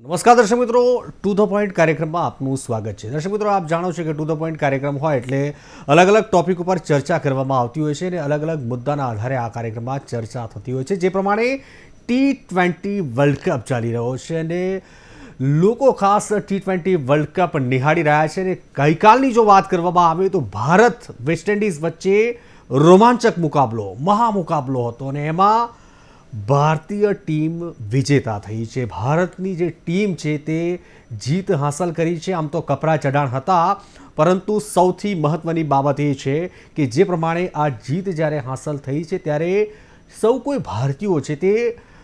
નમસ્કાર દર્શક મિત્રો, ટુ ધ પોઈન્ટ કાર્યક્રમમાં આપનું સ્વાગત છે. દર્શક મિત્રો, આપ જાણો છો કે ટુ ધ પોઈન્ટ કાર્યક્રમ હોય એટલે અલગ અલગ ટોપિક ઉપર ચર્ચા કરવામાં આવતી હોય છે અને અલગ અલગ મુદ્દાના આધારે આ કાર્યક્રમમાં ચર્ચા થતી હોય છે. જે પ્રમાણે T20 વર્લ્ડ કપ ચાલી રહ્યો છે અને લોકો ખાસ T20 વર્લ્ડ કપ નિહાળી રહ્યા છે અને ગઈકાલની જો વાત કરવામાં આવે તો ભારત વેસ્ટ ઇન્ડિઝ વચ્ચે રોમાંચક મુકાબલો, મહામુકાબલો હતો અને એમાં ભારતીય ટીમ વિજેતા થઈ છે. ભારતની જે ટીમ છે તે જીત હાંસલ કરી છે. આમ તો કપરા ચઢાણ હતા, પરંતુ સૌથી મહત્ત્વની બાબત એ છે કે જે પ્રમાણે આ જીત જ્યારે હાંસલ થઈ છે ત્યારે સૌ કોઈ ભારતીયો છે તે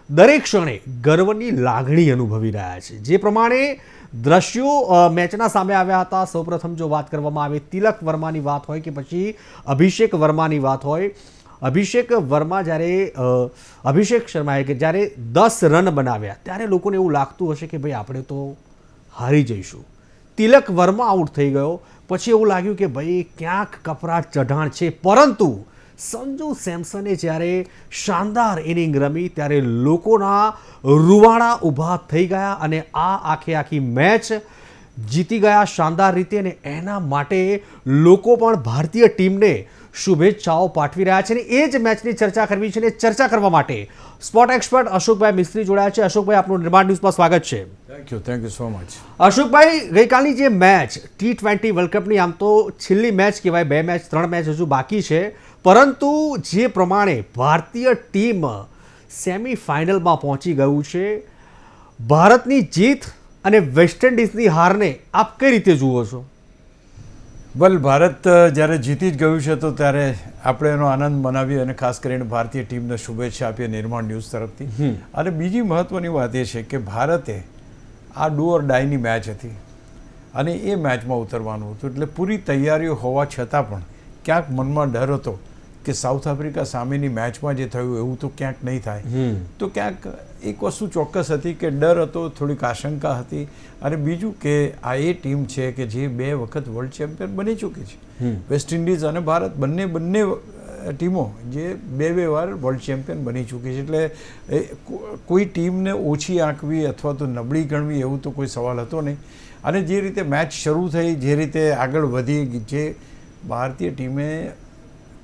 દરેક ક્ષણે ગર્વની લાગણી અનુભવી રહ્યા છે. જે પ્રમાણે દ્રશ્યો મેચના સામે આવ્યા હતા. સૌપ્રથમ જો વાત કરવામાં આવે તિલક વર્માની વાત હોય કે પછી અભિષેક વર્માની વાત હોય, અભિષેક વર્મા જ્યારે અભિષેક શર્માએ કે જ્યારે 10 રન બનાવ્યા ત્યારે લોકોને એવું લાગતું હશે કે ભાઈ આપણે તો હારી જઈશું. તિલક વર્મા આઉટ થઈ ગયો પછી એવું લાગ્યું કે ભાઈ ક્યાંક કપરા ચઢાણ છે, પરંતુ સંજુ સેમસને જ્યારે શાનદાર ઇનિંગ રમી ત્યારે લોકોના રૂવાડા ઊભા થઈ ગયા અને આ આખી મેચ જીતી ગયા શાનદાર રીતે. અને એના માટે લોકો પણ ભારતીય ટીમને શુભેચ્છાઓ પાઠવી રહ્યા છે અને એ જ મેચની ચર્ચા કરવી છે. અને ચર્ચા કરવા માટે સ્પોર્ટ એક્સપર્ટ અશોકભાઈ મિસ્ત્રી જોડાયા છે. અશોકભાઈ, આપનું નિર્માણ ન્યૂઝમાં સ્વાગત છે. Thank you so much. Ashokbhai, ગઈકાલની જે મેચ T20 વર્લ્ડ કપની આમ તો છેલ્લી મેચ કહેવાય, 2 મેચ 3 મેચ હજુ બાકી છે, પરંતુ જે પ્રમાણે ભારતીય ટીમ સેમીફાઇનલમાં પહોંચી ગયું છે, ભારતની જીત અને વેસ્ટ ઇન્ડિઝની હારને આપ કઈ રીતે જુઓ છો? વેલ, ભારત જ્યારે જીતી જ ગયું છે તો ત્યારે આપણે એનો આનંદ મનાવીએ અને ખાસ કરીને ભારતીય ટીમને શુભેચ્છા આપીએ નિર્માણ ન્યૂઝ તરફથી. અને બીજી મહત્ત્વની વાત એ છે કે ભારતે આ ડુ ઓર ડાયની મેચ હતી અને એ મેચમાં ઉતરવાનું હતું, એટલે પૂરી તૈયારીઓ હોવા છતાં પણ ક્યાંક મનમાં ડર હતો કે સાઉથ આફ્રિકા સામેની મેચમાં જે થયું એવું તો ક્યાંક નહીં થાય. તો ક્યાંક એક વસ્તુ ચોક્કસ હતી કે ડર હતો, થોડીક આશંકા હતી. અને બીજું કે આ એ ટીમ છે કે જે 2 વખત વર્લ્ડ ચેમ્પિયન બની ચૂકી છે. વેસ્ટ ઇન્ડિઝ અને ભારત બંને ટીમો જે 2 વાર વર્લ્ડ ચેમ્પિયન બની ચૂકી છે. એટલે કોઈ ટીમને ઓછી આંકવી અથવા તો નબળી ગણવી એવું તો કોઈ સવાલ હતો નહીં. અને જે રીતે મેચ શરૂ થઈ, જે રીતે આગળ વધી, જે ભારતીય ટીમે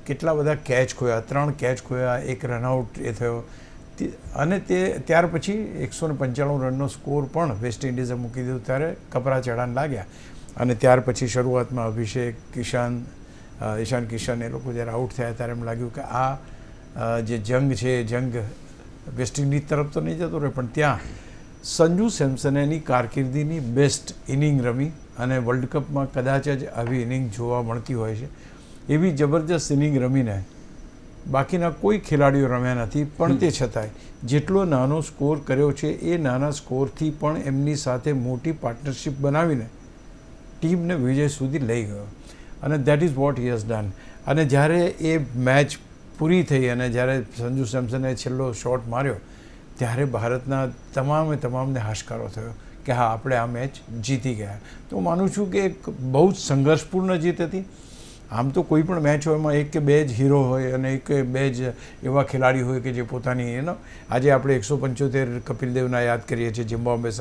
કેટલા બધા કેચ ખોયા, 3 કેચ ખોયા, 1 રનઆઉટ એ થયો અને ત્યાર પછી 195 રનનો સ્કોર પણ વેસ્ટ ઇન્ડિઝે મૂકી દીધો ત્યારે કપરા ચઢાણ લાગ્યા. અને ત્યાર પછી શરૂઆતમાં અભિષેક, ઈશાન કિશન એ લોકો જ્યારે આઉટ થયા ત્યારે એમ લાગ્યું કે આ જે જંગ છે એ જંગ વેસ્ટ ઇન્ડિઝ તરફ તો નહીં જતો રહે, પણ ત્યાં સંજુ સેમસને એની કારકિર્દીની બેસ્ટ ઇનિંગ રમી અને વર્લ્ડ કપમાં કદાચ જ આવી ઇનિંગ જોવા મળતી હોય છે. એવી જબરજસ્ત ઇનિંગ રમીને બાકીના કોઈ ખેલાડીઓ રમ્યા નથી, પણ તે છતાંય જેટલો નાનો સ્કોર કર્યો છે એ નાના સ્કોરથી પણ એમની સાથે મોટી પાર્ટનરશિપ બનાવીને ટીમને વિજય સુધી લઈ ગયો. અને that is what he has done. અને જ્યારે એ મેચ પૂરી થઈ અને જ્યારે સંજુ સેમસને છેલ્લો શોટ માર્યો ત્યારે ભારતના તમામને હાશકારો થયો કે હા, આપણે આ મેચ જીતી ગયા. તો માનું છું કે એક બહુ જ સંઘર્ષપૂર્ણ જીત હતી. આમ તો કોઈ પણ મેચ હોય એમાં 1 કે 2 જ હીરો હોય અને 1 કે 2 જ એવા ખેલાડી હોય કે જે પોતાની આજે આપણે 175 કપિલ દેવના યાદ કરીએ છીએ, ઝિમ્બાબ્વે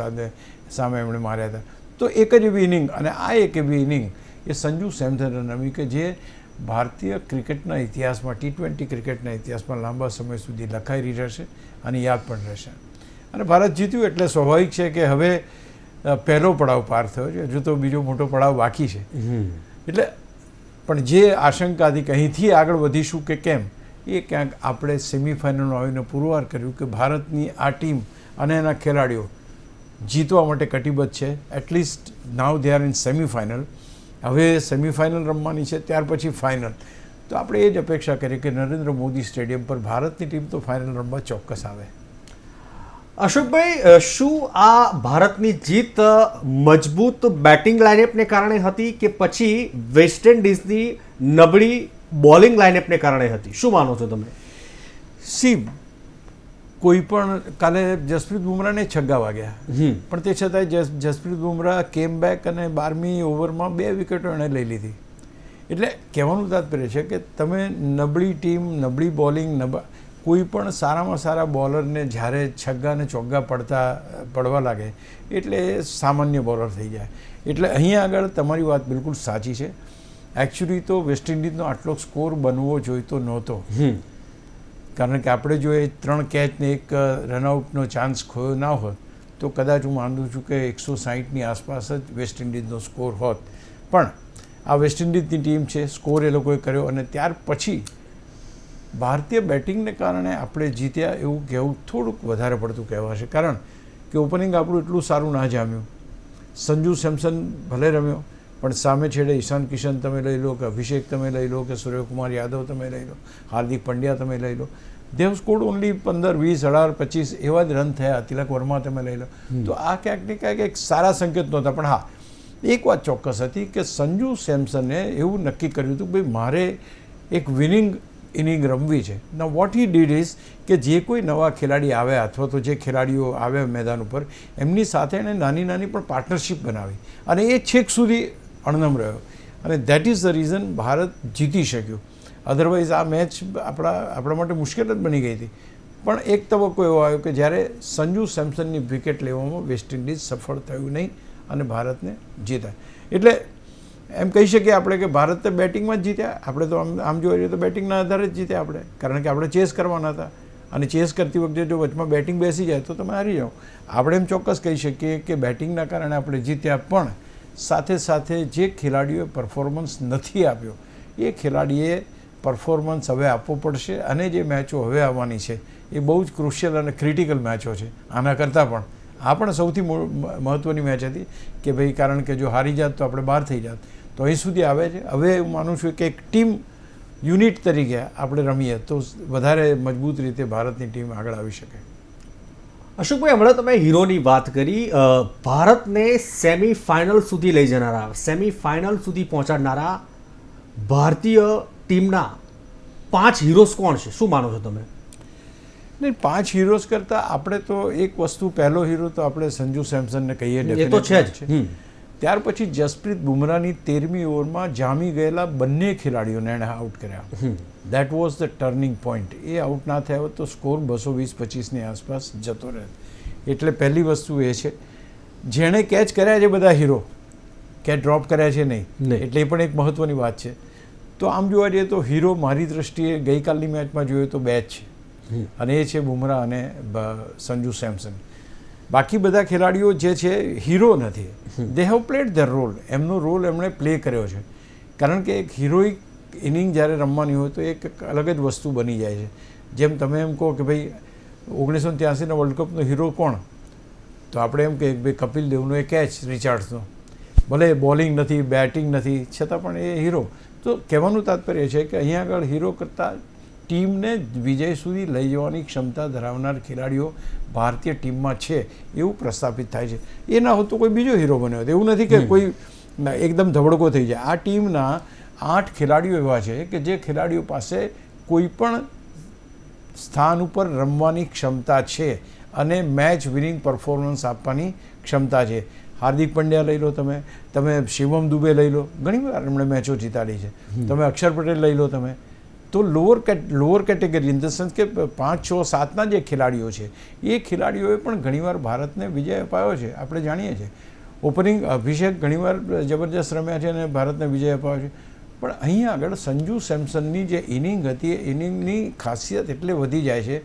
સામે એમણે માર્યા હતા. તો એક જ એવી ઇનિંગ, અને આ એક એવી ઇનિંગ એ સંજુ સેમસને રમી કે જે ભારતીય ક્રિકેટના ઇતિહાસમાં, T20 ક્રિકેટના ઇતિહાસમાં લાંબા સમય સુધી લખાઈ રહેશે અને યાદ પણ રહેશે. અને ભારત જીત્યું એટલે સ્વાભાવિક છે કે હવે પહેલો પડાવ પાર થયો છે, હજુ તો બીજો મોટો પડાવ બાકી છે. એટલે પણ જે આશંકા હતી કે અહીંથી આગળ વધીશું કે કેમ, એ ક્યાંક આપણે સેમિફાઇનલમાં આવીને પુરવાર કર્યું કે ભારતની આ ટીમ અને એના ખેલાડીઓ જીતવા માટે કટિબદ્ધ છે. At least now they are in semi-final. હવે સેમિફાઇનલ રમવાની છે, ત્યાર પછી ફાઇનલ. તો આપણે એ જ અપેક્ષા કરીએ કે નરેન્દ્ર મોદી સ્ટેડિયમ પર ભારતની ટીમ તો ફાઇનલ રમવા ચોક્કસ આવે. અશોકભાઈ, શું આ ભારતની જીત મજબૂત બેટિંગ લાઇનઅપને કારણે હતી કે પછી વેસ્ટ ઇન્ડિઝની નબળી બોલિંગ લાઇનઅપને કારણે હતી? શું માનો છો તમે? કોઈ પણ કાલે જસપ્રીત બુમરાહને છગ્ગા વાગ્યા, પણ તે છતાંય જસપ્રીત બુમરાહ કેમ બેક અને 12મી ઓવરમાં 2 વિકેટો એણે લઈ લીધી. એટલે કહેવાનું તાત્પર્ય છે કે તમે નબળી ટીમ, નબળી બોલિંગ, કોઈ પણ સારામાં સારા બોલરને જ્યારે છગ્ગા ને ચોગ્ગા પડવા લાગે એટલે એ સામાન્ય બોલર થઈ જાય. એટલે અહીંયા આગળ તમારી વાત બિલકુલ સાચી છે. એકચ્યુઅલી તો વેસ્ટ ઇન્ડિઝનો આટલો સ્કોર બનવો જોઈતો નહોતો, કારણ કે આપણે જો એ 3 કેચને 1 રનઆઉટનો ચાન્સ ખોયો ના હોત તો કદાચ હું માનું છું કે 160ની આસપાસ જ વેસ્ટ ઇન્ડિઝનો સ્કોર હોત. પણ આ વેસ્ટ ઇન્ડિઝની ટીમ છે, સ્કોર એ લોકોએ કર્યો અને ત્યાર પછી ભારતીય બેટિંગને કારણે આપણે જીત્યા એવું કહેવું થોડુંક વધારે પડતું કહેવાશે, કારણ કે ઓપનિંગ આપણું એટલું સારું ના જામ્યું. સંજુ સેમસન ભલે રમ્યો, પણ સામે છેડે ઈશાન કિશન તમે લઈ લો, કે અભિષેક તમે લઈ લો, કે સૂર્યકુમાર યાદવ તમે લઈ લો, હાર્દિક પંડ્યા તમે લઈ લો, દે હેવ સ્કોર્ડ ઓનલી 15, 20, 18, 25 એવા જ રન થયા. તિલક વર્મા તમે લઈ લો. તો આ ક્યાંક ને ક્યાંક એક સારા સંકેત નહોતા. પણ હા, એક વાત ચોક્કસ હતી કે સંજુ સેમસને એવું નક્કી કર્યું હતું કે ભાઈ મારે એક વિનિંગ ઇનિંગ રમવી છે. ના વોટ હી ડીડ ઇઝ કે જે કોઈ નવા ખેલાડી આવ્યા અથવા તો જે ખેલાડીઓ આવ્યા મેદાન ઉપર એમની સાથે એણે નાની નાની પણ પાર્ટનરશિપ બનાવી અને એ છેક સુધી અણનમ રહ્યો અને that is the reason Bharat જીતી શક્યું. અધરવાઇઝ આ મેચ આપણા માટે મુશ્કેલ જ બની ગઈ હતી. પણ એક તબક્કો એવો આવ્યો કે જ્યારે સંજુ સેમસનની વિકેટ લેવામાં વેસ્ટ ઇન્ડિઝ સફળ થયું નહીં અને ભારતને જીત્યા. એટલે એમ કહી શકીએ આપણે કે ભારત બેટિંગમાં જ જીત્યા. આપણે તો આમ જોવા જઈએ તો બેટિંગના આધારે જ જીત્યા આપણે, કારણ કે આપણે ચેસ કરવાના હતા અને ચેસ કરતી વખતે જો વચમાં બેટિંગ બેસી જાય તો તમે હારી જાઓ. આપણે એમ ચોક્કસ કહી શકીએ કે બેટિંગના કારણે આપણે જીત્યા, પણ સાથે સાથે જે ખેલાડીઓએ પરફોર્મન્સ નથી આપ્યો એ ખેલાડીએ પરફોર્મન્સ હવે આપવો પડશે અને જે મેચો હવે આવવાની છે એ બહુ જ ક્રુશિયલ અને ક્રિટિકલ મેચો છે. આના કરતાં પણ આ પણ સૌથી મહત્ત્વની મેચ હતી કે ભાઈ, કારણ કે જો હારી જાત તો આપણે બહાર થઈ જાત. તો અહીં સુધી આવે છે. હવે હું માનું છું કે એક ટીમ યુનિટ તરીકે આપણે રમીએ તો વધારે મજબૂત રીતે ભારતની ટીમ આગળ આવી શકે. અશોકભાઈ, હમણાં તમે હીરોની વાત કરી. ભારતને સેમીફાઇનલ સુધી લઈ જનારા, સેમીફાઇનલ સુધી પહોંચાડનારા ભારતીય ટીમના 5 હીરોઝ કોણ છે? શું માનો છો તમે? નહીં, 5 હીરોઝ કરતાં આપણે તો એક વસ્તુ, પહેલો હીરો તો આપણે સંજુ સેમસનને કહીએ, એ તો છે જ. ત્યાર પછી જસપ્રીત બુમરાહની 13મી ઓવરમાં જામી ગયેલા બંને ખેલાડીઓને એણે આઉટ કર્યા. That was the turning point. A out ના થયા હોત તો સ્કોર 220-25ની આસપાસ જતો રહે. એટલે પહેલી વસ્તુ એ છે, જેણે કેચ કર્યા છે બધા હીરો, કેચ ડ્રોપ કર્યા છે નહીં, એટલે એ પણ એક મહત્ત્વની વાત છે. તો આમ જોવા જઈએ તો હીરો મારી દ્રષ્ટિએ ગઈકાલની મેચમાં જોઈએ તો 2 જ છે અને એ છે બુમરાહ અને સંજુ સેમસન. બાકી બધા ખેલાડીઓ જે છે હીરો નથી. They have played their role. એમનો રોલ એમણે પ્લે કર્યો છે, કારણ કે એક હિરોઇક ઇનિંગ જ્યારે રમવાની હોય તો એક અલગ જ વસ્તુ બની જાય છે. જેમ તમે એમ કહો કે ભાઈ 1983ના વર્લ્ડ કપનો હીરો કોણ, તો આપણે એમ કહીએ કે ભાઈ કપિલ દેવનો એ કેચ રિચાર્ડ્સનો, ભલે બોલિંગ નથી, બેટિંગ નથી, છતાં પણ એ હીરો. તો કહેવાનું તાત્પર્ય છે કે અહીંયા આગળ હીરો કરતાં ટીમને વિજય સુધી લઈ જવાની ક્ષમતા ધરાવનાર ખેલાડીઓ ભારતીય ટીમમાં છે એવું પ્રસ્થાપિત થાય છે. એ ના હોત તો કોઈ બીજો હીરો બન્યો હતો. એવું નથી કે કોઈ એકદમ ધબડકો થઈ જાય. આ ટીમના 8 ખેલાડીઓ એવા છે કે જે ખેલાડીઓ પાસે કોઈ પણ સ્થાન ઉપર રમવાની ક્ષમતા છે અને મેચ વિનિંગ પરફોર્મન્સ આપવાની ક્ષમતા છે. હાર્દિક પંડ્યા લઈ લો, તમે શિવમ દુબે લઈ લો, ઘણી વાર એમણે મેચો જીતાડી છે. તમે અક્ષર પટેલ લઈ લો, તમે તો lower category in the sense કે 5, 6, 7ના જે ખેલાડીઓ છે એ ખેલાડીઓએ પણ ઘણીવાર ભારતને વિજય અપાયો છે. આપણે જાણીએ છીએ ઓપનિંગ અભિષેક ઘણીવાર જબરજસ્ત રમ્યા છે અને ભારતને વિજય અપાયો છે. પણ અહીંયા આગળ સંજુ સેમસનની જે ઇનિંગ હતી એ ઇનિંગની ખાસિયત એટલે વધી જાય છે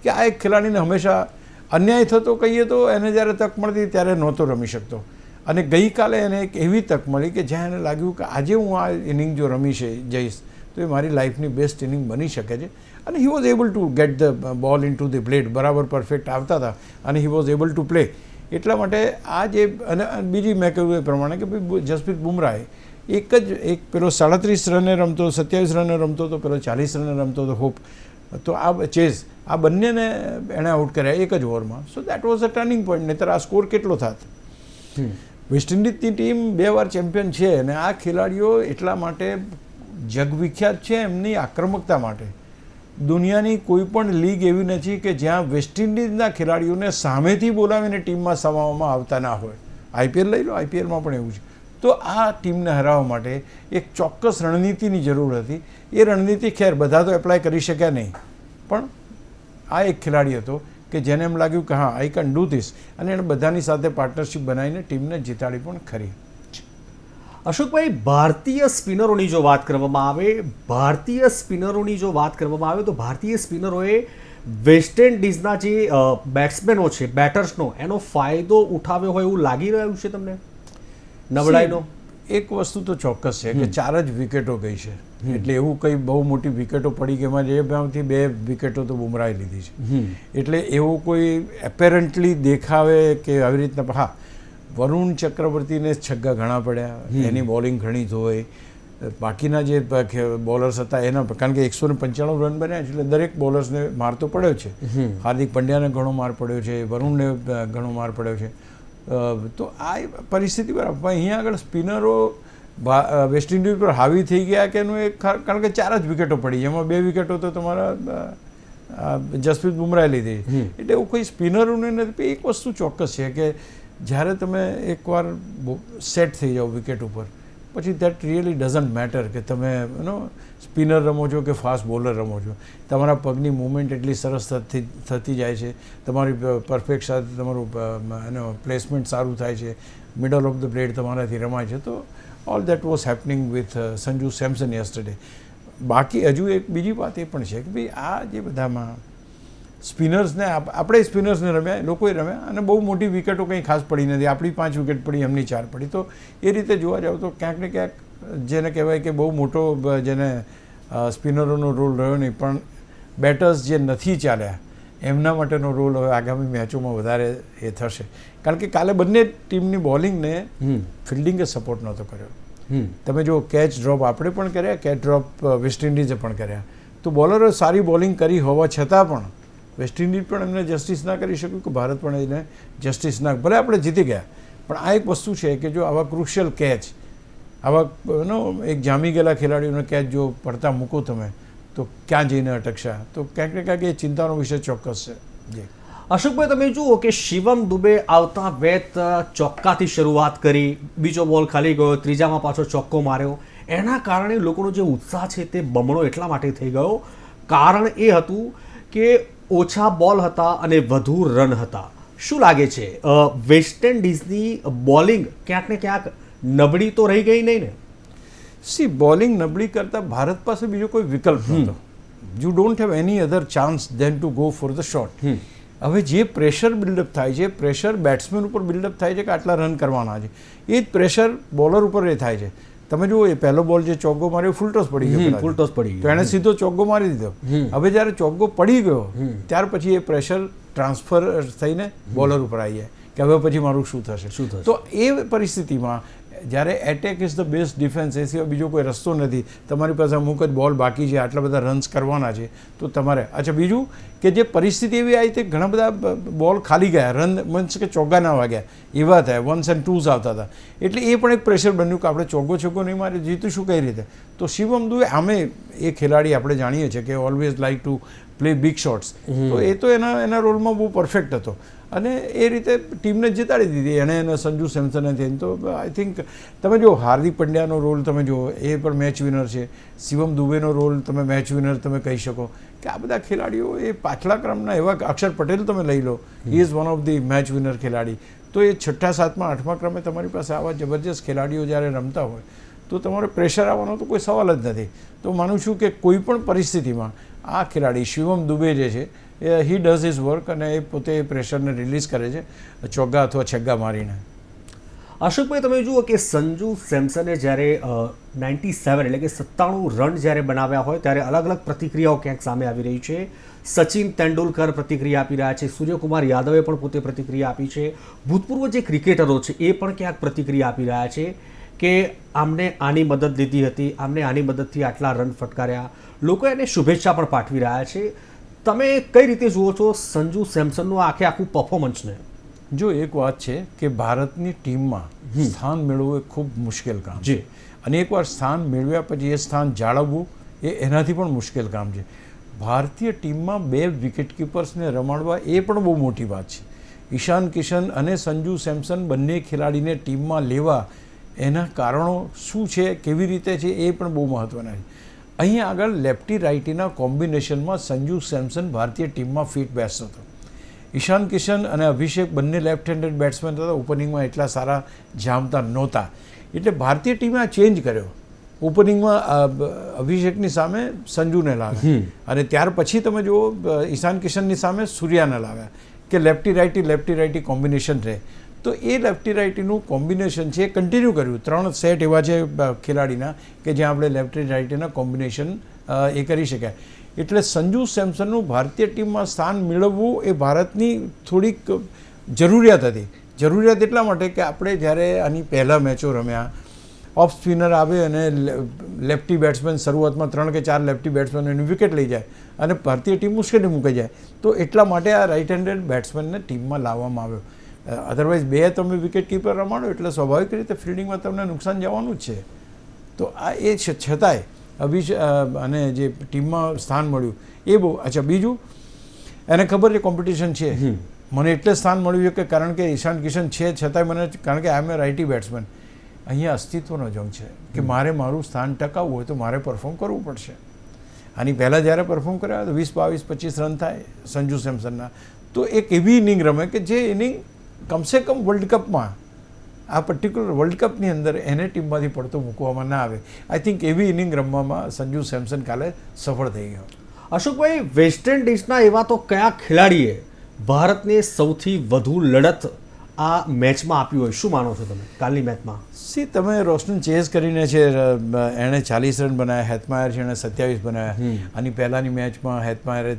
કે આ એક ખેલાડીને હંમેશા અન્યાય થતો કહીએ તો એને જ્યારે તક મળતી ત્યારે નહોતો રમી શકતો, અને ગઈકાલે એને એક એવી તક મળી કે જ્યાં એને લાગ્યું કે આજે હું આ ઇનિંગ જો રમી જઈશ તો એ મારી લાઈફની બેસ્ટ ઇનિંગ બની શકે છે. અને he was able to get the ball in to the plate. બરાબર પરફેક્ટ આવતા હતા અને he was able to play. એટલા માટે આ જે, અને બીજી મેં કહ્યું એ પ્રમાણે કે ભાઈ જસપ્રીત બુમરાહે એક પેલો 37 રને રમતો, 27 રને રમતો હતો, પેલો 40 રને રમતો હતો હોપ, તો આ ચેઝ, આ બંનેને એણે આઉટ કર્યા એક જ ઓવરમાં. So that was a turning point. નહીંતર આ સ્કોર કેટલો થાત. વેસ્ટ ઇન્ડિઝની ટીમ 2 વાર ચેમ્પિયન છે અને આ ખેલાડીઓ એટલા માટે જગવિખ્યાત છે એમની આક્રમકતા માટે. દુનિયાની કોઈ પણ લીગ એવી નથી કે જ્યાં વેસ્ટ ઇન્ડિઝના ખેલાડીઓને સામેથી બોલાવીને ટીમમાં સમાવવામાં આવતા ના હોય. આઈપીએલ લઈ લો, આઈપીએલમાં પણ એવું છે. તો આ ટીમને હરાવવા માટે એક ચોક્કસ રણનીતિની જરૂર હતી. એ રણનીતિ ખેર બધા તો એપ્લાય કરી શક્યા નહીં, પણ આ એક ખેલાડી હતો કે જેને એમ લાગ્યું કે હા આઈ કેન ડુ ધીસ, અને એણે બધાની સાથે પાર્ટનરશિપ બનાવીને ટીમને જીતાડી પણ ખરી. અશોકભાઈ, ભારતીય સ્પિનરોની જો વાત કરવામાં આવે તો ભારતીય સ્પિનરોએ વેસ્ટ ઇન્ડિઝના જે બેટ્સમેનો છે, બેટર્સનો, એનો ફાયદો ઉઠાવ્યો હોય એવું લાગી રહ્યું છે તમને નબળાઈનો? એક વસ્તુ તો ચોક્કસ છે કે 4 જ વિકેટો ગઈ છે, એટલે એવું કંઈ બહુ મોટી વિકેટો પડી કે એમાં જે ભાવથી 2 વિકેટો તો બુમરાહે લીધી છે, એટલે એવું કોઈ એપેરન્ટલી દેખાવે કે આવી રીતના. હા, વરુણ ચક્રવર્તીને છગ્ગા ઘણા પડ્યા, એની બોલિંગ ઘણી ધોઈ, બાકીના જે બોલર્સ હતા એના, કારણ કે 195 રન બન્યા છે એટલે દરેક બોલર્સને માર તો પડ્યો છે. હાર્દિક પંડ્યાને ઘણો માર પડ્યો છે, વરુણને ઘણો માર પડ્યો છે. તો આ પરિસ્થિતિ બરાબર. અહીંયા આગળ સ્પિનરો વેસ્ટ ઇન્ડિઝ પર હાવી થઈ ગયા કે એનું એક કારણ કે 4 જ વિકેટો પડી, એમાં 2 વિકેટો તો તમારા જસપ્રીત બુમરાહે લીધી, એટલે એવું કોઈ સ્પિનરોને નથી. એક વસ્તુ ચોક્કસ છે કે જ્યારે તમે એકવાર સેટ થઈ જાઓ વિકેટ ઉપર, પછી દેટ રિયલી ડઝન્ટ મેટર કે તમે સ્પિનર રમો છો કે ફાસ્ટ બોલર રમો છો. તમારા પગની મૂવમેન્ટ એટલી સરસ થતી જાય છે, તમારી પરફેક્ટ સાથે તમારું પ્લેસમેન્ટ સારું થાય છે, મિડલ ઓફ ધ બ્લેડ તમારાથી રમાય છે. તો all that was happening with Sanju Samson yesterday. બાકી હજુ એક બીજી વાત એ પણ છે કે ભાઈ આ જે બધામાં સ્પિનર્સને આપણે સ્પિનર્સને રમ્યા, લોકોએ રમ્યા, અને બહુ મોટી વિકેટો કંઈ ખાસ પડી નથી. આપણી 5 વિકેટ પડી, એમની 4 પડી. તો એ રીતે જોવા જાવ તો ક્યાંક ને ક્યાંક જેને કહેવાય કે બહુ મોટો જેને સ્પિનરોનો રોલ રહ્યો નહીં, પણ બેટર્સ જે નથી ચાલ્યા એમના માટેનો રોલ હવે આગામી મેચોમાં વધારે એ થશે. કારણ કે કાલે બંને ટીમની બોલિંગને ફિલ્ડિંગે સપોર્ટ નહોતો કર્યો. તમે જો કેચ ડ્રોપ આપણે પણ કર્યા, કેચ ડ્રોપ વેસ્ટ ઇન્ડિઝે પણ કર્યા, તો બોલરોએ સારી બોલિંગ કરી હોવા છતાં પણ વેસ્ટ ઇન્ડિઝ પણ એમને જસ્ટિસ ના કરી શક્યું કે ભારત પણ એને જસ્ટિસ ના. ભલે આપણે જીતી ગયા, પણ આ એક વસ્તુ છે કે જો આવા ક્રુશિયલ કેચ, આવા એક જામી ગયેલા ખેલાડીઓને કેચ જો પડતા મૂકો તમે, તો ક્યાં જઈને અટકશા. તો ક્યાંક ને ક્યાંક એ ચિંતાનો વિષય ચોક્કસ છે. જી અશોકભાઈ, તમે જુઓ કે શિવમ દુબે આવતા વેત ચોક્કાથી શરૂઆત કરી, બીજો બોલ ખાલી ગયો, ત્રીજામાં પાછો ચોક્કો માર્યો. એના કારણે લોકોનો જે ઉત્સાહ છે તે બમણો એટલા માટે થઈ ગયો. કારણ એ હતું કે ઓછા બોલ હતા અને વધુ રન હતા. શું લાગે છે, વેસ્ટ ઇન્ડિઝની બોલિંગ ક્યાંક ને ક્યાંક નબળી તો રહી ગઈ નહીં ને? સી, બોલિંગ નબળી કરતાં ભારત પાસે બીજો કોઈ વિકલ્પ નહોતો. You don't have any other chance then to go for the shot. હવે જે પ્રેશર બિલ્ડઅપ થાય છે, પ્રેશર બેટ્સમેન ઉપર બિલ્ડઅપ થાય છે કે આટલા રન કરવાના છે, એ જ પ્રેશર બોલર ઉપર એ થાય છે. તમે જુઓ, એ પહેલો બોલ જે ચોગ્ગો માર્યો ફૂલ ટોસ પડી ગયો, તો એણે સીધો ચોગ્ગો મારી દીધો. હવે જ્યારે ચોગ્ગો પડી ગયો ત્યાર પછી એ પ્રેશર ટ્રાન્સફર થઈને બોલર ઉપર આવી જાય કે હવે પછી મારું શું થશે. તો એ પરિસ્થિતિમાં જ્યારે attack is the best defence, એ સિવાય બીજો કોઈ રસ્તો નથી. તમારી પાસે અમુક જ બોલ બાકી છે, આટલા બધા રન્સ કરવાના છે, તો તમારે. અચ્છા, બીજું કે જે પરિસ્થિતિ એવી આવી તે ઘણા બધા બોલ ખાલી ગયા, રન મીન્સ કે ચોગ્ગા ના વાગ્યા, એવા થયા, 1s and 2s આવતા હતા. એટલે એ પણ એક પ્રેશર બન્યું કે આપણે ચોગ્ગો નહીં મારે, જીતીશું કઈ રીતે. તો શિવમ દુબે આમે એ ખેલાડી આપણે જાણીએ છીએ કે always like to play big shots, તો એ તો એના રોલમાં બહુ પરફેક્ટ હતો અને એ રીતે ટીમને જીતાડી દીધી એને સંજુ સેમસને થઈને. તો આઈ થિંક તમે જો હાર્દિક પંડ્યાનો રોલ તમે જુઓ, એ પણ મેચ વિનર છે. શિવમ દુબેનો રોલ તમે મેચ વિનર તમે કહી શકો કે આ બધા ખેલાડીઓ એ પાછલા ક્રમના એવા, અક્ષર પટેલ તમે લઈ લો, he is one of the match winner ખેલાડી. તો એ 6ઠા 7મા 8મા ક્રમે તમારી પાસે આવા જબરજસ્ત ખેલાડીઓ જ્યારે રમતા હોય તો તમારે પ્રેશર આવવાનો તો કોઈ સવાલ જ નથી. તો માનું છું કે કોઈ પણ પરિસ્થિતિમાં આ ખેલાડી શિવમ દુબે જે છે હી ડઝ હિઝ વર્ક અને એ પોતે પ્રેશરને રિલીઝ કરે છે ચોગ્ગા અથવા છગ્ગા મારીને. અશોકભાઈ, તમે જુઓ કે સંજુ સેમસને જ્યારે 97 એટલે કે 97 રન જ્યારે બનાવ્યા હોય ત્યારે અલગ અલગ પ્રતિક્રિયાઓ ક્યાંક સામે આવી રહી છે. સચિન તેંડુલકર પ્રતિક્રિયા આપી રહ્યા છે, સૂર્યકુમાર યાદવે પણ પોતે પ્રતિક્રિયા આપી છે, ભૂતપૂર્વ જે ક્રિકેટરો છે એ પણ ક્યાંક પ્રતિક્રિયા આપી રહ્યા છે કે આમને આની મદદ લીધી હતી, આમને આની મદદથી આટલા રન ફટકાર્યા. લોકો એને શુભેચ્છા પણ પાઠવી રહ્યા છે. તમે કઈ રીતે જુઓ છો સંજુ સેમસનનું આખું પરફોર્મન્સને? જો એક વાત છે કે ભારતની ટીમમાં સ્થાન મેળવવું એ ખૂબ મુશ્કેલ કામ છે, અને એકવાર સ્થાન મેળવ્યા પછી એ સ્થાન જાળવવું એ એનાથી પણ મુશ્કેલ કામ છે. ભારતીય ટીમમાં 2 વિકેટકીપર્સને રમાડવા એ પણ બહુ મોટી વાત છે. ઈશાન કિશન અને સંજુ સેમસન બંને ખેલાડીને ટીમમાં લેવા એના કારણો શું છે, કેવી રીતે છે, એ પણ બહુ મહત્ત્વના છે. અહીંયા આગળ લેફ્ટી રાઇટીના કોમ્બિનેશનમાં સંજુ સેમસન ભારતીય ટીમમાં ફિટ બેસતો હતો. ઈશાન કિશન અને અભિષેક બંને લેફ્ટ હેન્ડેડ બેટ્સમેન હતા, ઓપનિંગમાં એટલા સારા જામતા નહોતા, એટલે ભારતીય ટીમે આ ચેન્જ કર્યો. ઓપનિંગમાં અભિષેકની સામે સંજુને લાવ્યા અને ત્યાર પછી તમે જુઓ ઈશાન કિશનની સામે સૂર્યાને લાવ્યા કે લેફ્ટી રાઇટી કોમ્બિનેશન રહે. તો એ લેફ્ટી રાઇટીનું કોમ્બિનેશન છે એ કન્ટિન્યુ કર્યું. 3 સેટ એવા છે ખેલાડીના કે જ્યાં આપણે લેફ્ટી રાઇટીના કોમ્બિનેશન એ કરી શક્યા. એટલે સંજુ સેમસનનું ભારતીય ટીમમાં સ્થાન મેળવવું એ ભારતની થોડીક જરૂરિયાત હતી. જરૂરિયાત એટલા માટે કે આપણે જ્યારે આની પહેલાં મેચો રમ્યા, ઓફ સ્પિનર આવે અને લેફ્ટી બેટ્સમેન શરૂઆતમાં 3 કે 4 લેફ્ટી બેટ્સમેન એની વિકેટ લઈ જાય અને ભારતીય ટીમ મુશ્કેલી મૂકાઈ જાય. તો એટલા માટે આ રાઇટ હેન્ડેડ બેટ્સમેનને ટીમમાં લાવવામાં આવ્યો. અધરવાઇઝ 2 તમે વિકેટ કીપર રમાડો એટલે સ્વાભાવિક રીતે ફિલ્ડિંગમાં તમને નુકસાન જવાનું જ છે. તો આ એ છતાંય અને જે ટીમમાં સ્થાન મળ્યું એ બહુ અચ્છા. બીજું એને ખબર છે કોમ્પિટિશન છે, મને એટલે સ્થાન મળ્યું કે કારણ કે ઈશાન કિશન છે છતાંય મને, કારણ કે આઈ એમ એ રાઇટી બેટ્સમેન, અહીંયા અસ્તિત્વનો જંગ છે કે મારે મારું સ્થાન ટકાવવું હોય તો મારે પરફોર્મ કરવું પડશે. આની પહેલાં જ્યારે પરફોર્મ કર્યા તો 20, 22, 25 રન થાય સંજુ સેમસનના, તો એક એવી ઇનિંગ રમે કે જે ઇનિંગ કમસે કમ વર્લ્ડ કપમાં, આ પર્ટિક્યુલર વર્લ્ડ કપની અંદર એને ટીમમાંથી પડતો મૂકવામાં ના આવે. આઈ થિંક એવી ઇનિંગ રમવામાં સંજુ સેમસન કાલે સફળ થઈ ગયો. અશોકભાઈ, વેસ્ટ ઇન્ડિઝના એવા તો કયા ખેલાડીએ ભારતને સૌથી વધુ લડત આ મેચમાં આપ્યું હોય? શું માનો છો તમે કાલની મેચમાં? તમે રોશન ચેઝ કરીને છે, એણે 40 રન બનાવ્યા, હેથમાયર છે એણે 27 બનાવ્યા, આની પહેલાંની મેચમાં હેથમાયરે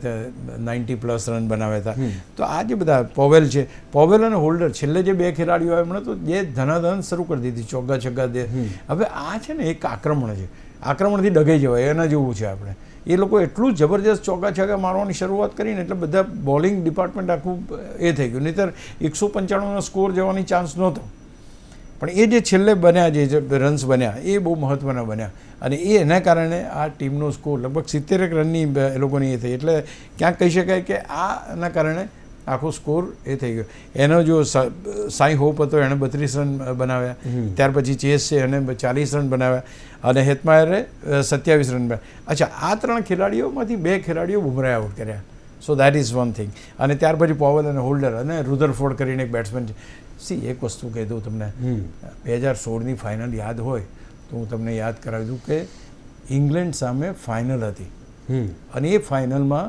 90+ રન બનાવ્યા હતા. તો આ જે બધા પોવેલ છે, પોવેલ અને હોલ્ડર છેલ્લે જે 2 ખેલાડીઓ એમણે તો જે ધનાધન શરૂ કરી દીધી, ચોગ્ગા છગ્ગા દે. હવે આ છે ને એક આક્રમણ છે, આક્રમણથી ડગાઈ જવાય એના જેવું છે. આપણે એ લોકો એટલું જબરજસ્ત ચોગ્ગા છગ્ગા મારવાની શરૂઆત કરીને એટલે બધા બોલિંગ ડિપાર્ટમેન્ટ આખું એ થઈ ગયું. નહીંતર 195નો સ્કોર જવાની ચાન્સ નહોતો. પણ એ જે છેલ્લે બન્યા, જે રન્સ બન્યા એ બહુ મહત્ત્વના બન્યા અને એના કારણે આ ટીમનો સ્કોર લગભગ 70 રનની એ લોકોની એ થઈ. એટલે ક્યાંક કહી શકાય કે આના કારણે આખો સ્કોર એ થઈ ગયો. એનો જો સાઈ હોપ હતો, એણે 32 રન બનાવ્યા, ત્યાર પછી ચેસ છે એને 40 રન બનાવ્યા અને હેથમાયરે 27 રન બનાવ્યા. અચ્છા, આ 3 ખેલાડીઓમાંથી 2 ખેલાડીઓ બુમરાહે આઉટ કર્યા. So that is one thing. અને ત્યાર પછી પોવેલ અને હોલ્ડર અને રુધરફોર્ડ કરીને એક બેટ્સમેન છે. એક વસ્તુ કહી દઉં તમને, 2016ની ફાઇનલ યાદ હોય તો હું તમને યાદ કરાવી દઉં કે ઇંગ્લેન્ડ સામે ફાઇનલ હતી અને એ ફાઇનલમાં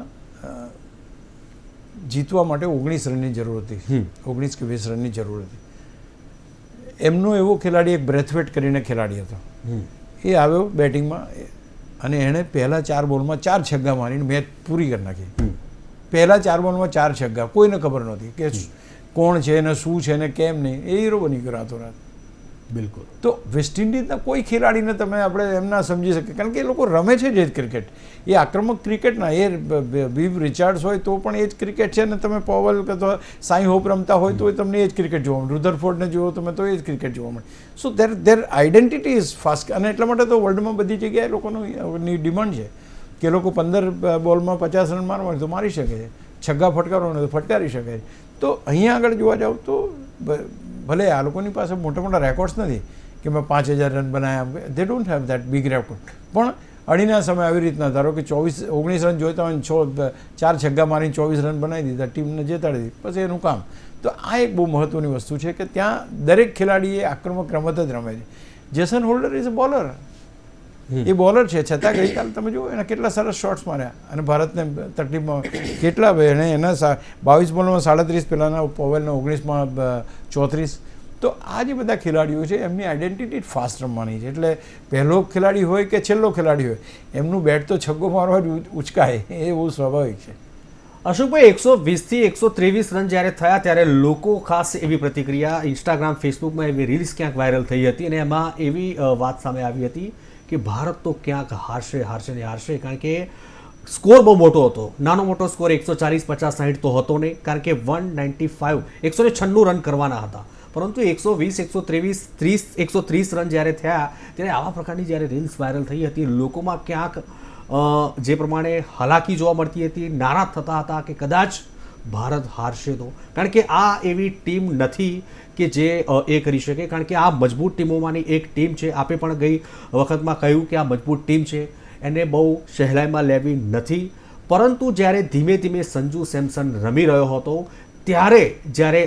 જીતવા માટે 19 રનની જરૂર હતી, 19 કે 20 રનની જરૂર હતી. એમનો એવો ખેલાડી એક બ્રેથવેટ કરીને ખેલાડી હતો, એ આવ્યો બેટિંગમાં અને એણે પહેલાં 4 બોલમાં 4 છગ્ગા મારીને મેચ પૂરી કરી નાખી. પહેલાં 4 બોલમાં 4 છગ્ગા, કોઈને ખબર નહોતી કે કોણ છે ને શું છે ને કેમ નહીં, એ હીરો બની ગયો રાતોરાત. બિલકુલ. તો વેસ્ટ ઇન્ડિઝના કોઈ ખેલાડીને તમે આપણે એમ ના સમજી શકીએ, કારણ કે એ લોકો રમે છે જે ક્રિકેટ, એ આક્રમક ક્રિકેટના, એ વિવ રિચાર્ડ્સ હોય તો પણ એ જ ક્રિકેટ છે ને તમે પોવલ કે તો સાઈ હોપ રમતા હોય તો તમને એ જ ક્રિકેટ જોવા મળે, રુધરફોર્ડને જુઓ તમે તો એ જ ક્રિકેટ જોવા મળે. સો ધેર આઈડેન્ટિટી ઇઝ ફાસ્ટ. અને એટલા માટે તો વર્લ્ડમાં બધી જગ્યાએ લોકોની ડિમાન્ડ છે કે લોકો 15 બોલમાં 50 રન મારવા તો મારી શકે છે, છગ્ગા ફટકારવાનો તો ફટકારી શકે છે. તો અહીંયા આગળ જોવા જાવ તો ભલે આ લોકોની પાસે મોટા મોટા રેકોર્ડ્સ નથી કે મેં 5000 રન બનાવ્યા, દે don't have that big record, પણ અડીના સમય આવી રીતના ધારો કે 19 રન જોઈતા હોય, 4 છગ્ગા મારીને 24 રન બનાવી દીધા, ટીમને જેતાડી દીધી, પછી એનું કામ. તો આ એક બહુ મહત્ત્વની વસ્તુ છે કે ત્યાં દરેક ખેલાડી એ આક્રમક રમત જ રમે છે. Jason holder is a bowler, A bowler છે, છતાં ગઈકાલે તમે જુઓ એના કેટલા સરસ શોટ્સ માર્યા અને ભારતને તકલીફમાં કેટલા એણે એના 22 બોલમાં 37, પહેલાંના પોવેલના 19માં 34. તો આ જે બધા ખેલાડીઓ છે એમની આઈડેન્ટિટી ફાસ્ટ રમવાની છે. એટલે પહેલો ખેલાડી હોય કે છેલ્લો ખેલાડી હોય, એમનું બેટ તો છગ્ગો મારવા જ ઉચકાય, એ બહુ સ્વાભાવિક છે. અશોકભાઈ, 120થી 123 રન જ્યારે થયા ત્યારે લોકો ખાસ એવી પ્રતિક્રિયા ઇન્સ્ટાગ્રામ, ફેસબુકમાં એવી રીલ્સ ક્યાંક વાયરલ થઈ હતી અને એમાં એવી વાત સામે આવી હતી કે ભારત તો ક્યાંક હારશે ને હારશે, કારણ કે સ્કોર બહુ મોટો હતો. નાનો મોટો સ્કોર 140, 50, 60 તો હતો નહીં, કારણ કે 195, 196 રન કરવાના હતા. પરંતુ 120, 123, 130 રન જ્યારે થયા ત્યારે આવા પ્રકારની જ્યારે રીલ્સ વાયરલ થઈ હતી, લોકોમાં ક્યાંક જે પ્રમાણે હાલાકી જોવા મળતી હતી, નારાજ થતા હતા કે કદાચ ભારત હારશે તો, કારણ કે આ એવી ટીમ નથી કે જે એ કરી શકે, કારણ કે આ મજબૂત ટીમોમાંની એક ટીમ છે. આપે પણ ગઈ વખતમાં કહ્યું કે આ મજબૂત ટીમ છે. એને બહુ સહેલાઈમાં લેવી નથી. પરંતુ જ્યારે ધીમે ધીમે સંજુ સેમસન રમી રહ્યો હતો ત્યારે જ્યારે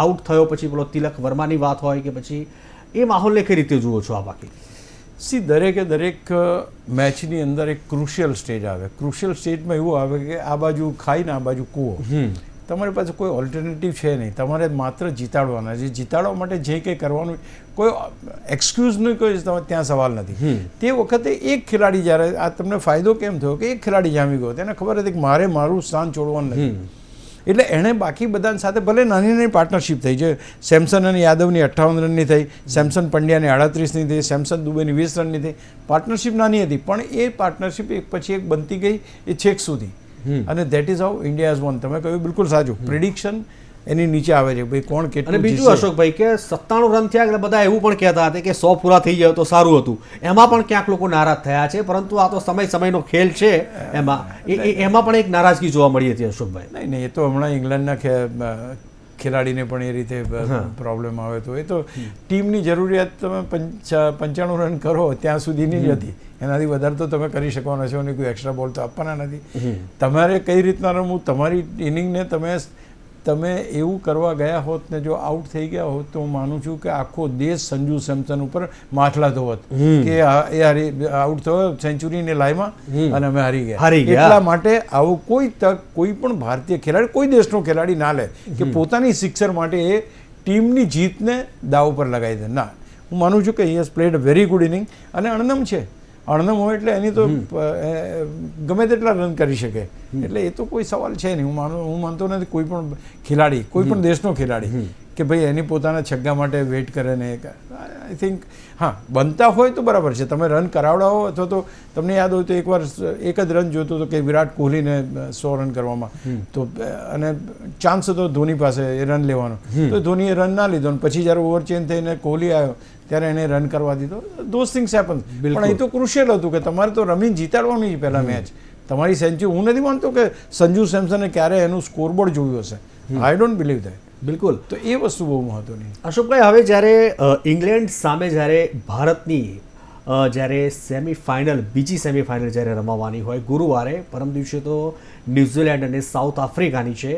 આઉટ થયો પછી પેલો તિલક વર્માની વાત હોય કે પછી એ માહોલને કઈ રીતે જુઓ છો આ બાકી? દરેક મેચની અંદર એક ક્રુશિયલ સ્ટેજ આવે. ક્રુશિયલ સ્ટેજમાં એવું આવે કે આ બાજુ ખાઈને આ બાજુ કૂવો. તમારી પાસે કોઈ ઓલ્ટરનેટિવ છે નહીં, તમારે માત્ર જીતાડવાના છે. જીતાડવા માટે જે કંઈ કરવાનું કોઈ એક્સક્યુઝનો કોઈ ત્યાં સવાલ નથી. તે વખતે એક ખેલાડી જ્યારે આ તમને ફાયદો કેમ થયો કે એક ખેલાડી જામી ગયો, તેને ખબર હતી કે મારે મારું સ્થાન છોડવાનું નથી. એટલે એણે બાકી બધા સાથે ભલે નાની નાની પાર્ટનરશિપ થઈ છે. સેમસન અને યાદવની 58 રનની થઈ, સેમસન પંડ્યાની 38ની થઈ, સેમસન દુબેની 20 રનની થઈ. પાર્ટનરશિપ નાની હતી પણ એ પાર્ટનરશિપ એક પછી એક બનતી ગઈ એ છેક સુધી. અને that is how India has one. તમે કહ્યું બિલકુલ સાચું. પ્રિડિક્શન એની નીચે આવે છે ભાઈ કોણ કેટલું. અને બીજું અશોકભાઈ કે 97 રન થયા એટલે બધા એવું પણ કહેતા હતા કે 100 પૂરા થઈ જાય તો સારું હતું. એમાં પણ ક્યાંક લોકો નારાજ થયા છે, પરંતુ આ તો સમયનો ખેલ છે. એમાં પણ એક નારાજગી જોવા મળી હતી અશોકભાઈ. નહીં એ તો હમણાં ઇંગ્લેન્ડના ખેલાડીને પણ એ રીતે પ્રોબ્લેમ આવે તો એ તો ટીમની જરૂરિયાત તમે 95 રન કરો ત્યાં સુધીની જ હતી. એનાથી વધારે તો તમે કરી શકવાના છો અને કોઈ એક્સ્ટ્રા બોલ તો આપવાના નથી. તમારે કઈ રીતના રમવું, તમારી ઇનિંગને તમે એવું કરવા ગયા હોત ને જો આઉટ થઈ ગયા હોત તો હું માનું છું કે આખો દેશ સંજુ સેમસન ઉપર માથલા ધોવત કે એ આઉટ થયો સેન્ચુરીની લાઈમાં અને અમે હારી ગયા. એટલા માટે આવું કોઈ તક કોઈ પણ ભારતીય ખેલાડી, કોઈ દેશનો ખેલાડી ના લે કે પોતાની સિક્સર માટે એ ટીમની જીતને દાવ પર લગાવી દે. ના, હું માનું છું કે he has played a very good inning. અને અણનમ છે, અણનમ હોય એટલે એની તો ગમે તેટલા રન કરી શકે. એટલે એ તો કોઈ સવાલ છે નહીં. હું માનતો નથી કોઈ પણ ખેલાડી, કોઈ પણ દેશનો ખેલાડી કે ભાઈ એની પોતાના છગ્ગા માટે વેઇટ કરે ને. આઈ થિંક હા, બનતા હોય તો બરાબર છે. તમે રન કરાવડાવો અથવા તો તમને યાદ હોય તો એકવાર એક જ રન જોતો હતો કે વિરાટ કોહલીને 100 રન કરવામાં, તો અને ચાન્સ હતો ધોની પાસે એ રન લેવાનો, તો ધોનીએ રન ના લીધો. પછી જ્યારે ઓવર ચેન્જ થઈને કોહલી આવ્યો ત્યારે એને રન કરવા દીધો. Those things happen. પણ એ તો ક્રુશિયલ હતું કે તમારે તો રમીને જીતાડવાનું જ પહેલા મેચ. તમારી સેન્ચુરી, હું નથી માનતો કે સંજુ સેમસને ક્યારે એનું સ્કોરબોર્ડ જોયું હશે. I don't believe that. બિલકુલ. તો એ વસ્તુ બહુ મહત્વની. અશોકભાઈ, હવે જ્યારે ઇંગ્લેન્ડ સામે જ્યારે ભારતની જ્યારે બીજી સેમીફાઇનલ જ્યારે રમાવાની હોય ગુરુવારે, પરમ દિવસે તો ન્યૂઝીલેન્ડ અને સાઉથ આફ્રિકાની છે.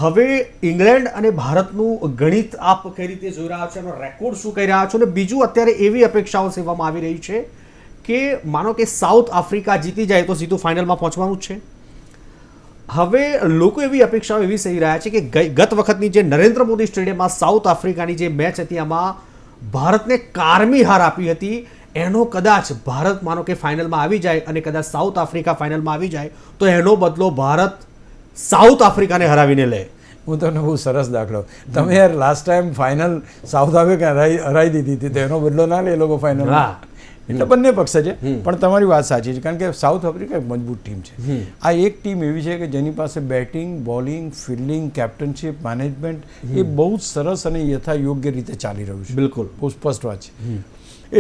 હવે ઇંગ્લેન્ડ અને ભારતનું ગણિત આપ કઈ રીતે જોઈ રહ્યા છો, એનો રેકોર્ડ શું કહી રહ્યા છો? અને બીજું, અત્યારે એવી અપેક્ષાઓ સેવામાં આવી રહી છે કે માનો કે સાઉથ આફ્રિકા જીતી જાય તો સીધું ફાઇનલમાં પહોંચવાનું જ છે. હવે લોકો એવી અપેક્ષાઓ એવી સહી રહ્યા છે કે ગત વખતની જે નરેન્દ્ર મોદી સ્ટેડિયમમાં સાઉથ આફ્રિકાની જે મેચ હતી એમાં ભારતને કારમી હાર આપી હતી, એનો કદાચ ભારત માનો કે ફાઇનલમાં આવી જાય અને કદાચ સાઉથ આફ્રિકા ફાઇનલમાં આવી જાય તો એનો બદલો ભારત સાઉથ આફ્રિકાને હરાવીને લે. હું તમને બહુ સરસ દાખલો, તમે યાર last time final south Africa હરાવી દીધી હતી, તો એનો બદલો ના લે એ લોકો ફાઇનલ. એટલે બંને પક્ષ છે. પણ તમારી વાત સાચી છે, કારણ કે સાઉથ આફ્રિકા એક મજબૂત ટીમ છે. આ એક ટીમ એવી છે કે જેની પાસે batting, bowling, fielding, captainship, management એ બહુ જ સરસ અને યથા યોગ્ય રીતે ચાલી રહ્યું છે. બિલકુલ, બહુ સ્પષ્ટ વાત છે.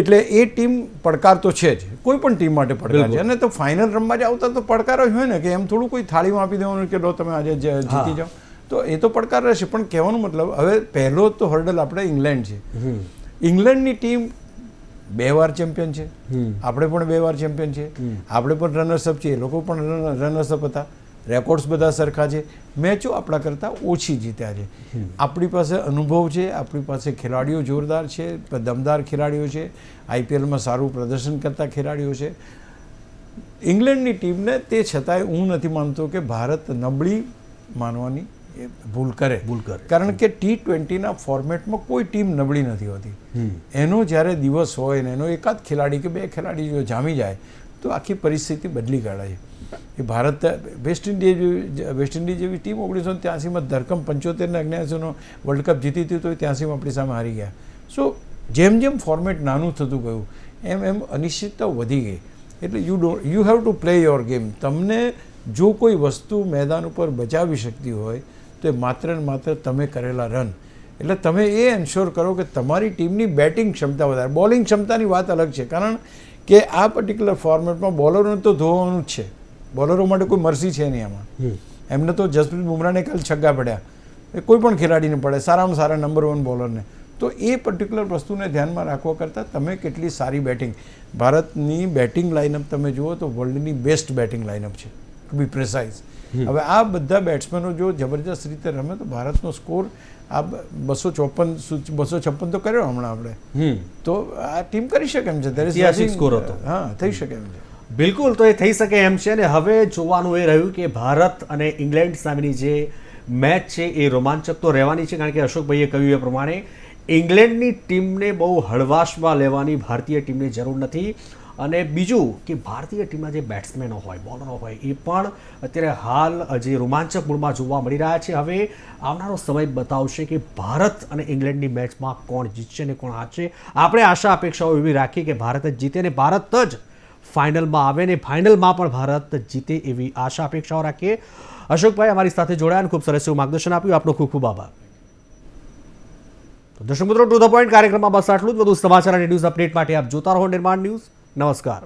એટલે એ ટીમ પડકાર તો છે જ, કોઈ પણ ટીમ માટે પડકાર છે. અને તો ફાઇનલ રમવા જ આવતા તો પડકાર જ હોય ને, કે એમ થોડું કોઈ થાળીમાં આપી દેવાનું કે લો તમે આજે જીતી જાઓ, તો એ તો પડકાર રહેશે. પણ કહેવાનો મતલબ, હવે પહેલો તો હર્ડલ આપણે ઇંગ્લેન્ડ છે. ઇંગ્લેન્ડની ટીમ 2 વાર ચેમ્પિયન છે, આપણે પણ 2 વાર ચેમ્પિયન છે, આપણે પણ રનર્સઅપ છીએ, એ લોકો પણ રનર્સઅપ હતા. રેકોર્ડ્સ બધા સરખા છે. મેચો આપણા કરતાં ઓછી જીત્યા છે. આપણી પાસે અનુભવ છે, આપણી પાસે ખેલાડીઓ જોરદાર છે, દમદાર ખેલાડીઓ છે, આઈપીએલમાં સારું પ્રદર્શન કરતા ખેલાડીઓ છે. ઇંગ્લેન્ડની ટીમને તે છતાંય હું નથી માનતો કે ભારત નબળી માનવાની ભૂલ કરે. કારણ કે T20ના ફોર્મેટમાં કોઈ ટીમ નબળી નથી હોતી. એનો જ્યારે દિવસ હોય ને એનો એકાદ ખેલાડી કે 2 ખેલાડી જો જામી જાય તો આખી પરિસ્થિતિ બદલી કાઢે છે. એ ભારત વેસ્ટ ઇન્ડિઝ જેવી ટીમ 1983માં ધરકમ 75 ને 79નો વર્લ્ડ કપ જીતી હતી, તો 83માં આપણી સામે હારી ગયા. સો જેમ જેમ ફોર્મેટ નાનું થતું ગયું એમ એમ અનિશ્ચિતતા વધી ગઈ. એટલે you have to play your game. તમને જો કોઈ વસ્તુ મેદાન ઉપર બચાવી શકતી હોય તો એ માત્ર ને માત્ર તમે કરેલા રન. એટલે તમે એ એન્શ્યોર કરો કે તમારી ટીમની બેટિંગ ક્ષમતા વધારે. બોલિંગ ક્ષમતાની વાત અલગ છે, કારણ કે આ પર્ટિક્યુલર ફોર્મેટમાં બોલરોને તો ધોવાનું જ છે. બોલરો માટે કોઈ મરસી છે નહીં આમાં. એમને તો જસપ્રીત બુમરાહને કાલ છગ્ગા પડ્યા, એ કોઈ પણ ખેલાડીને પડે, સારામાં સારા નંબર 1 બોલરને. તો એ પર્ટિક્યુલર વસ્તુને ધ્યાનમાં રાખવા કરતાં તમે કેટલી સારી બેટિંગ, ભારતની બેટિંગ લાઇનઅપ તમે જુઓ તો વર્લ્ડની બેસ્ટ બેટિંગ લાઇનઅપ છે, ટુ બી પ્રિસાઇઝ. હવે આ બધા બેટ્સમેનો જો જબરજસ્ત રીતે રમે તો ભારતનો સ્કોર આ 256 તો કર્યો હમણાં આપણે, તો આ ટીમ કરી શકે એમ છે. ઐતિહાસિક સ્કોર હતો. હા, થઈ શકે એમ છે. બિલકુલ, તો એ થઈ શકે એમ છે. અને હવે જોવાનું એ રહ્યું કે ભારત અને ઇંગ્લેન્ડ સામેની જે મેચ છે એ રોમાંચક તો રહેવાની છે, કારણ કે અશોકભાઈએ કહ્યું એ પ્રમાણે ઇંગ્લેન્ડની ટીમને બહુ હળવાશમાં લેવાની ભારતીય ટીમને જરૂર નથી. અને બીજું કે ભારતીય ટીમના જે બેટ્સમેનો હોય, બોલરો હોય, એ પણ અત્યારે હાલ જે રોમાંચક મૂડમાં જોવા મળી રહ્યા છે. હવે આવનારો સમય બતાવશે કે ભારત અને ઇંગ્લેન્ડની મેચમાં કોણ જીતશે ને કોણ હારશે. આપણે આશા અપેક્ષાઓ એવી રાખીએ કે ભારત જ જીતે ને ભારત જ ફાઇનલમાં આવે ને ફાઇનલમાં પણ ભારત જીતે એવી આશા અપેક્ષાઓ રાખીએ. અશોકભાઈ અમારી સાથે જોડાયા, ખૂબ સરસ એવું માર્ગદર્શન આપ્યું, આપનો ખૂબ ખૂબ આભાર. દર્શક મિત્રો, ટુ ધ પોઈન્ટ કાર્યક્રમમાં બસ આટલું જ. વધુ સમાચાર અને ન્યૂઝ અપડેટ માટે આપ જોતા રહો નિર્માણ ન્યૂઝ. નમસ્કાર.